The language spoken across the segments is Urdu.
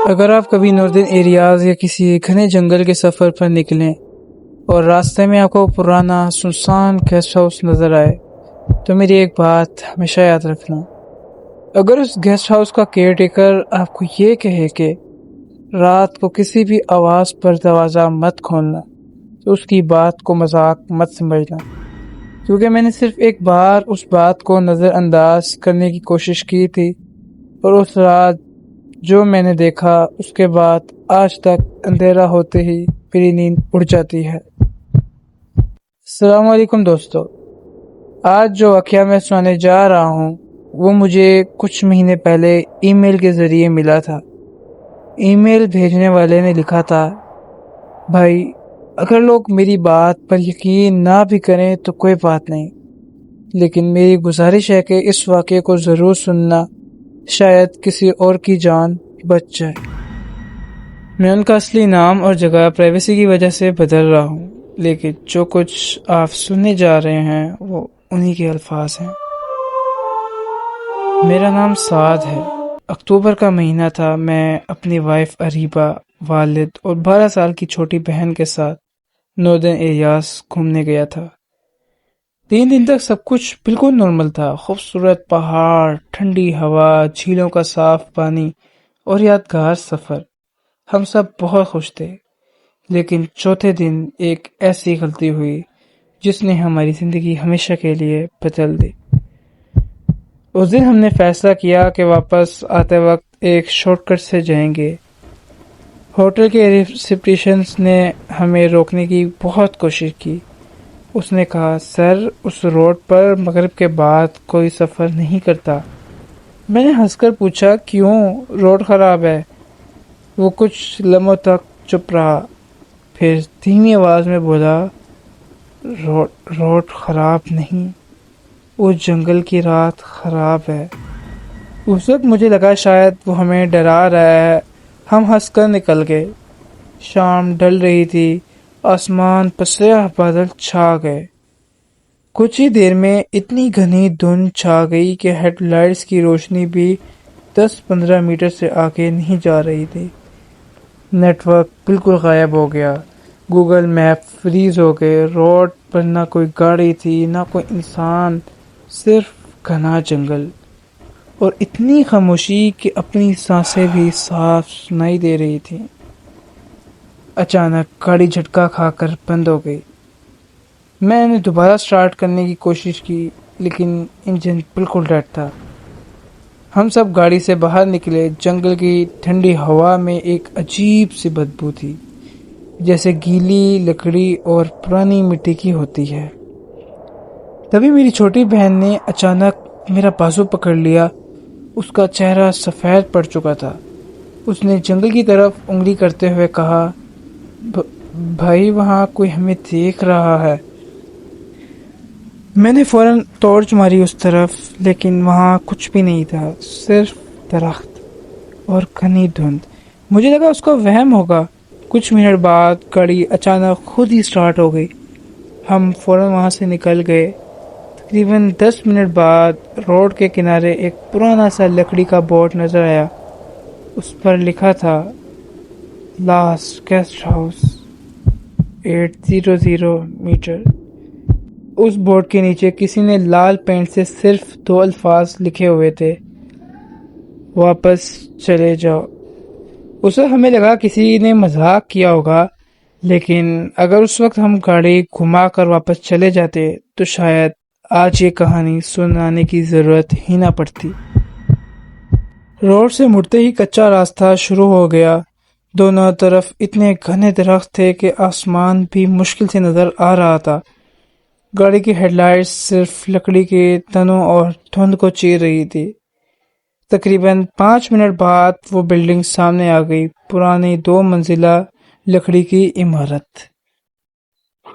اگر آپ کبھی ناردرن ایریاز یا کسی گھنے جنگل کے سفر پر نکلیں اور راستے میں آپ کو پرانا سنسان گیسٹ ہاؤس نظر آئے تو میری ایک بات ہمیشہ یاد رکھنا. اگر اس گیسٹ ہاؤس کا کیئر ٹیکر آپ کو یہ کہے کہ رات کو کسی بھی آواز پر دروازہ مت کھولنا تو اس کی بات کو مذاق مت سمجھنا، کیونکہ میں نے صرف ایک بار اس بات کو نظر انداز کرنے کی کوشش کی تھی اور اس رات جو میں نے دیکھا اس کے بعد آج تک اندھیرا ہوتے ہی میری نیند اڑ جاتی ہے. السلام علیکم دوستو. آج جو واقعہ میں سنانے جا رہا ہوں وہ مجھے کچھ مہینے پہلے ای میل کے ذریعے ملا تھا. ای میل بھیجنے والے نے لکھا تھا، بھائی اگر لوگ میری بات پر یقین نہ بھی کریں تو کوئی بات نہیں، لیکن میری گزارش ہے کہ اس واقعے کو ضرور سننا، شاید کسی اور کی جان بچ جائے. میں ان کا اصلی نام اور جگہ پرائیویسی کی وجہ سے بدل رہا ہوں، لیکن جو کچھ آپ سننے جا رہے ہیں وہ انہی کے الفاظ ہیں. میرا نام سعد ہے. اکتوبر کا مہینہ تھا. میں اپنی وائف اریبہ، والد اور 12 سال کی چھوٹی بہن کے ساتھ ناردرن ایریاز گھومنے گیا تھا. 3 دن تک سب کچھ بالکل نارمل تھا. خوبصورت پہاڑ، ٹھنڈی ہوا، جھیلوں کا صاف پانی اور یادگار سفر. ہم سب بہت خوش تھے. لیکن چوتھے دن ایک ایسی غلطی ہوئی جس نے ہماری زندگی ہمیشہ کے لیے بدل دی. اس دن ہم نے فیصلہ کیا کہ واپس آتے وقت ایک شارٹ کٹ سے جائیں گے. ہوٹل کے ریسیپشنسٹ نے ہمیں روکنے کی بہت کوشش کی. اس نے کہا، سر اس روڈ پر مغرب کے بعد کوئی سفر نہیں کرتا. میں نے ہنس کر پوچھا، کیوں؟ روڈ خراب ہے؟ وہ کچھ لمحوں تک چپ رہا، پھر دھیمی آواز میں بولا، روڈ خراب نہیں، اس جنگل کی رات خراب ہے. اس وقت مجھے لگا شاید وہ ہمیں ڈرا رہا ہے. ہم ہنس کر نکل گئے. شام ڈل رہی تھی. آسمان پر سیاہ بادل چھا گئے. کچھ ہی دیر میں اتنی گھنی دھند چھا گئی کہ ہیڈ لائٹس کی روشنی بھی 10-15 میٹر سے آگے نہیں جا رہی تھی. نیٹ ورک بالکل غائب ہو گیا. گوگل میپ فریز ہو گئے. روڈ پر نہ کوئی گاڑی تھی نہ کوئی انسان، صرف گھنا جنگل اور اتنی خاموشی کہ اپنی سانسیں بھی صاف سنائی دے رہی تھیں. اچانک گاڑی جھٹکا کھا کر بند ہو گئی. میں نے دوبارہ سٹارٹ کرنے کی کوشش کی لیکن انجن بالکل ڈیڈ تھا. ہم سب گاڑی سے باہر نکلے. جنگل کی ٹھنڈی ہوا میں ایک عجیب سی بدبو تھی، جیسے گیلی لکڑی اور پرانی مٹی کی ہوتی ہے. تبھی میری چھوٹی بہن نے اچانک میرا بازو پکڑ لیا. اس کا چہرہ سفید پڑ چکا تھا. اس نے جنگل کی طرف انگلی کرتے ہوئے کہا، بھائی وہاں کوئی ہمیں دیکھ رہا ہے. میں نے فوراً ٹارچ ماری اس طرف، لیکن وہاں کچھ بھی نہیں تھا، صرف درخت اور گھنی دھند. مجھے لگا اس کو وہم ہوگا. کچھ منٹ بعد گاڑی اچانک خود ہی سٹارٹ ہو گئی. ہم فوراً وہاں سے نکل گئے. تقریباً 10 منٹ بعد روڈ کے کنارے ایک پرانا سا لکڑی کا بورڈ نظر آیا. اس پر لکھا تھا، لاسٹ گیسٹ ہاؤس 800 میٹر. اس بورڈ کے نیچے کسی نے لال پینٹ سے صرف 2 الفاظ لکھے ہوئے تھے، واپس چلے جاؤ. اس وقت ہمیں لگا کسی نے مذاق کیا ہوگا، لیکن اگر اس وقت ہم گاڑی گھما کر واپس چلے جاتے تو شاید آج یہ کہانی سنانے کی ضرورت ہی نہ پڑتی. روڈ سے مڑتے ہی کچا راستہ شروع ہو گیا. دونوں طرف اتنے گھنے درخت تھے کہ آسمان بھی مشکل سے نظر آ رہا تھا. گاڑی کی ہیڈ لائٹس صرف لکڑی کے تنوں اور دھند کو چیر رہی تھی. تقریباً 5 منٹ بعد وہ بلڈنگ سامنے آ گئی. پرانی 2 منزلہ لکڑی کی عمارت.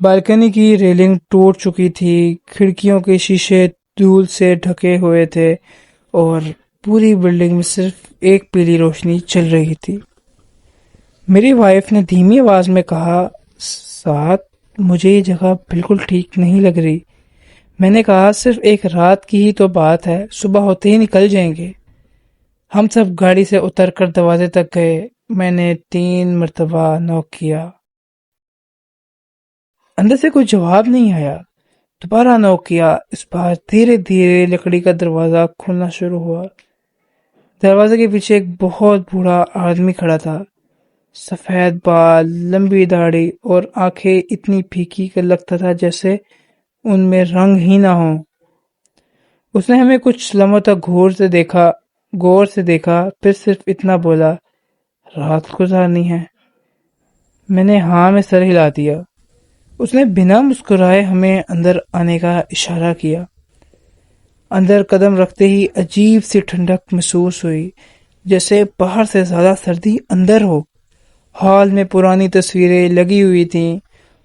بالکنی کی ریلنگ ٹوٹ چکی تھی. کھڑکیوں کے شیشے دھول سے ڈھکے ہوئے تھے اور پوری بلڈنگ میں صرف ایک پیلی روشنی چل رہی تھی. میری وائف نے دھیمی آواز میں کہا، ساتھ مجھے یہ جگہ بالکل ٹھیک نہیں لگ رہی. میں نے کہا، صرف ایک رات کی ہی تو بات ہے، صبح ہوتے ہی نکل جائیں گے. ہم سب گاڑی سے اتر کر دروازے تک گئے. میں نے 3 مرتبہ نوک کیا، اندر سے کوئی جواب نہیں آیا۔ دوبارہ نوک کیا، اس بار دھیرے دھیرے لکڑی کا دروازہ کھلنا شروع ہوا۔ دروازے کے پیچھے ایک بہت بوڑھا آدمی کھڑا تھا، سفید بال، لمبی داڑھی اور آنکھیں اتنی پھیکی کہ لگتا تھا جیسے ان میں رنگ ہی نہ ہو۔ اس نے ہمیں کچھ لمحوں تک غور سے دیکھا، پھر صرف اتنا بولا، رات گزارنی ہے؟ میں نے ہاں میں سر ہلا دیا۔ اس نے بنا مسکرائے ہمیں اندر آنے کا اشارہ کیا۔ اندر قدم رکھتے ہی عجیب سی ٹھنڈک محسوس ہوئی، جیسے باہر سے زیادہ سردی اندر ہو۔ ہال میں پرانی تصویریں لگی ہوئی تھیں،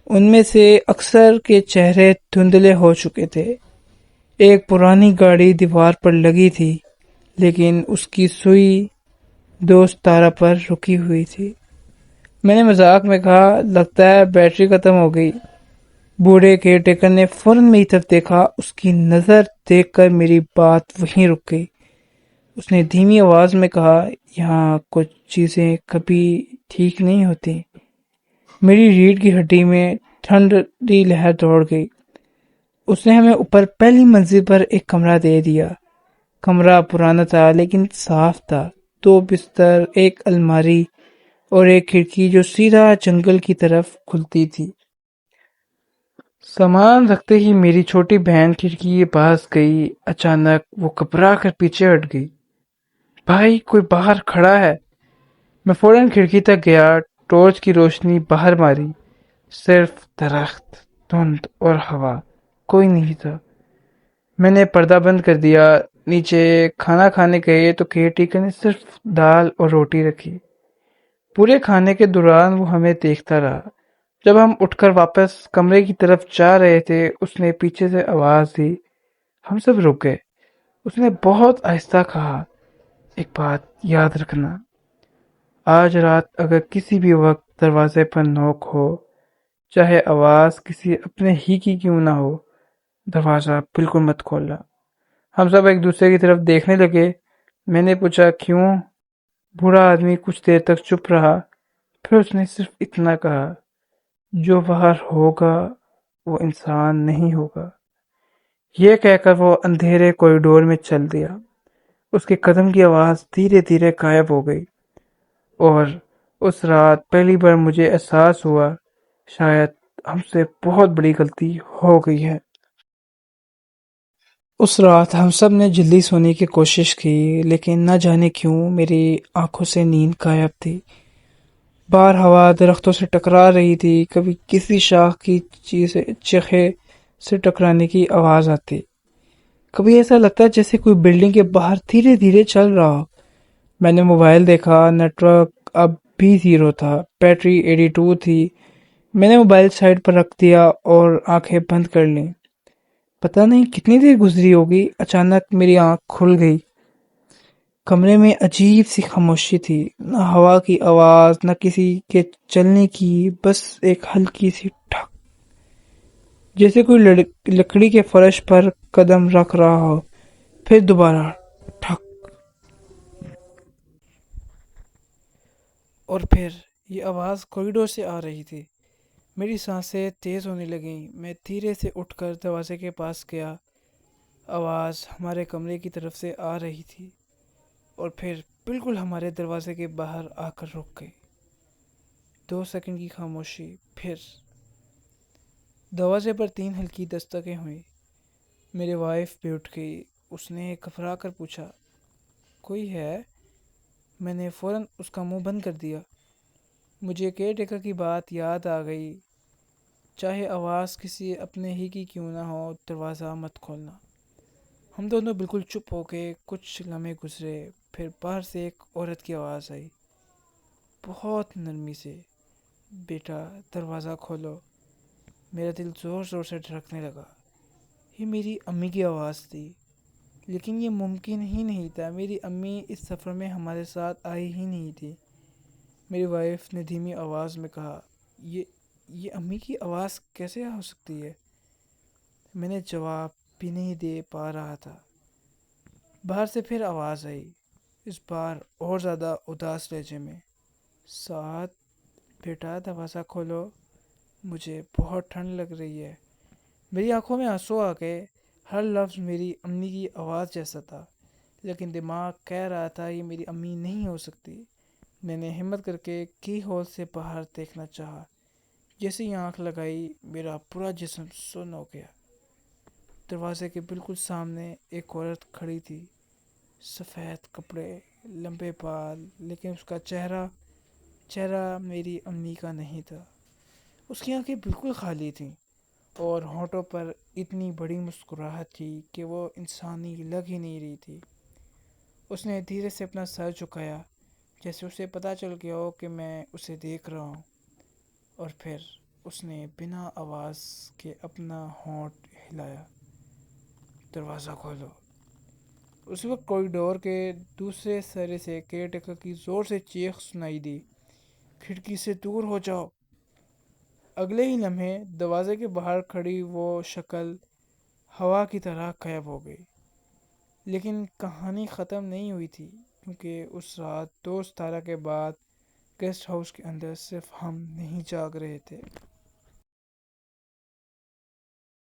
ان میں سے اکثر کے چہرے دھندلے ہو چکے تھے۔ ایک پرانی گاڑی دیوار پر لگی تھی، لیکن اس کی سوئی دوست تارا پر رکی ہوئی تھی۔ میں نے مذاق میں کہا، لگتا ہے بیٹری ختم ہو گئی۔ بوڑھے کیئر ٹیکر نے فوراً میری طرف دیکھا، اس کی نظر دیکھ کر میری بات وہیں رک گئی۔ اس نے دھیمی آواز میں کہا، یہاں کچھ چیزیں کبھی ٹھیک نہیں ہوتی۔ میری ریڑھ کی ہڈی میں ٹھنڈی لہر دوڑ گئی۔ اس نے ہمیں اوپر پہلی منزل پر ایک کمرہ دے دیا۔ کمرہ پرانا تھا لیکن صاف تھا، 2 بستر، ایک الماری اور ایک کھڑکی جو سیدھا جنگل کی طرف کھلتی تھی۔ سامان رکھتے ہی میری چھوٹی بہن کھڑکی کے پاس گئی۔ اچانک وہ گھبرا کر پیچھے ہٹ گئی۔ بھائی، کوئی باہر کھڑا ہے۔ میں فوراً کھڑکی تک گیا، ٹارچ کی روشنی باہر ماری۔ صرف درخت، دھند اور ہوا، کوئی نہیں تھا۔ میں نے پردہ بند کر دیا۔ نیچے کھانا کھانے گئے تو کیئر ٹیکر نے صرف دال اور روٹی رکھی۔ پورے کھانے کے دوران وہ ہمیں دیکھتا رہا۔ جب ہم اٹھ کر واپس کمرے کی طرف جا رہے تھے، اس نے پیچھے سے آواز دی۔ ہم سب رک گئے۔ اس نے بہت آہستہ کہا، ایک بات یاد رکھنا، آج رات اگر کسی بھی وقت دروازے پر نوک ہو، چاہے آواز کسی اپنے ہی کی کیوں نہ ہو، دروازہ بالکل مت کھولنا۔ ہم سب ایک دوسرے کی طرف دیکھنے لگے۔ میں نے پوچھا، کیوں؟ بوڑھا آدمی کچھ دیر تک چپ رہا، پھر اس نے صرف اتنا کہا، جو باہر ہوگا وہ انسان نہیں ہوگا۔ یہ کہہ کر وہ اندھیرے کوریڈور میں چل دیا۔ اس کے قدم کی آواز دھیرے دھیرے غائب ہو گئی، اور اس رات پہلی بار مجھے احساس ہوا، شاید ہم سے بہت بڑی غلطی ہو گئی ہے۔ اس رات ہم سب نے جلدی سونے کی کوشش کی، لیکن نہ جانے کیوں میری آنکھوں سے نیند غائب تھی۔ باہر ہوا درختوں سے ٹکرا رہی تھی، کبھی کسی شاخ کی چیخے سے ٹکرانے کی آواز آتی، کبھی ایسا لگتا جیسے کوئی بلڈنگ کے باہر دھیرے دھیرے چل رہا ہو۔ میں نے موبائل دیکھا، نیٹ ورک اب بھی 0 تھا، بیٹری 82 تھی۔ میں نے موبائل سائڈ پر رکھ دیا اور آنکھیں بند کر لیں۔ پتہ نہیں کتنی دیر گزری ہوگی، اچانک میری آنکھ کھل گئی۔ کمرے میں عجیب سی خاموشی تھی، نہ ہوا کی آواز، نہ کسی کے چلنے کی، بس ایک ہلکی سی ٹھک، جیسے کوئی لکڑی کے فرش پر قدم رکھ رہا ہو۔ پھر دوبارہ ٹھک، اور پھر یہ آواز کوریڈور سے آ رہی تھی۔ میری سانسیں تیز ہونے لگیں۔ میں دھیرے سے اٹھ کر دروازے کے پاس گیا۔ آواز ہمارے کمرے کی طرف سے آ رہی تھی، اور پھر بالکل ہمارے دروازے کے باہر آ کر رک گئی۔ 2 سیکنڈ کی خاموشی، پھر دروازے پر 3 ہلکی دستکیں ہوئیں۔ میری وائف بھی اٹھ گئی۔ اس نے گھبرا کر پوچھا، کوئی ہے؟ میں نے فوراً اس کا منہ بند کر دیا۔ مجھے کیئر ٹیکر کی بات یاد آ گئی، چاہے آواز کسی اپنے ہی کی کیوں نہ ہو، دروازہ مت کھولنا۔ ہم دونوں بالکل چپ ہو گئے۔ کچھ لمحے گزرے، پھر باہر سے ایک عورت کی آواز آئی، بہت نرمی سے، بیٹا دروازہ کھولو۔ میرا دل زور زور سے دھڑکنے لگا۔ یہ میری امی کی آواز تھی، لیکن یہ ممکن ہی نہیں تھا۔ میری امی اس سفر میں ہمارے ساتھ آئی ہی نہیں تھی۔ میری وائف نے دھیمی آواز میں کہا، یہ امی کی آواز کیسے ہو سکتی ہے؟ میں نے جواب بھی نہیں دے پا رہا تھا۔ باہر سے پھر آواز آئی، اس بار اور زیادہ اداس لہجے میں، سعد بیٹا دروازہ کھولو، مجھے بہت ٹھنڈ لگ رہی ہے۔ میری آنکھوں میں آنسو آ گئے۔ ہر لفظ میری امی کی آواز جیسا تھا، لیکن دماغ کہہ رہا تھا یہ میری امی نہیں ہو سکتی۔ میں نے ہمت کر کے کی ہول سے باہر دیکھنا چاہا۔ جیسے ہی آنکھ لگائی میرا پورا جسم سن ہو گیا۔ دروازے کے بالکل سامنے ایک عورت کھڑی تھی، سفید کپڑے، لمبے بال، لیکن اس کا چہرہ میری امی کا نہیں تھا۔ اس کی آنکھیں بالکل خالی تھیں اور ہونٹوں پر اتنی بڑی مسکراہٹ تھی کہ وہ انسانی لگ ہی نہیں رہی تھی۔ اس نے دھیرے سے اپنا سر جھکایا، جیسے اسے پتہ چل گیا ہو کہ میں اسے دیکھ رہا ہوں، اور پھر اس نے بنا آواز کے اپنا ہونٹ ہلایا، دروازہ کھولو۔ اس وقت کوریڈور کے دوسرے سرے سے کیئر ٹیکر کی زور سے چیخ سنائی دی، کھڑکی سے دور ہو جاؤ۔ اگلے ہی لمحے دروازے کے باہر کھڑی وہ شکل ہوا کی طرح غائب ہو گئی۔ لیکن کہانی ختم نہیں ہوئی تھی، کیونکہ اس رات 2 ستارہ کے بعد گیسٹ ہاؤس کے اندر صرف ہم نہیں جاگ رہے تھے۔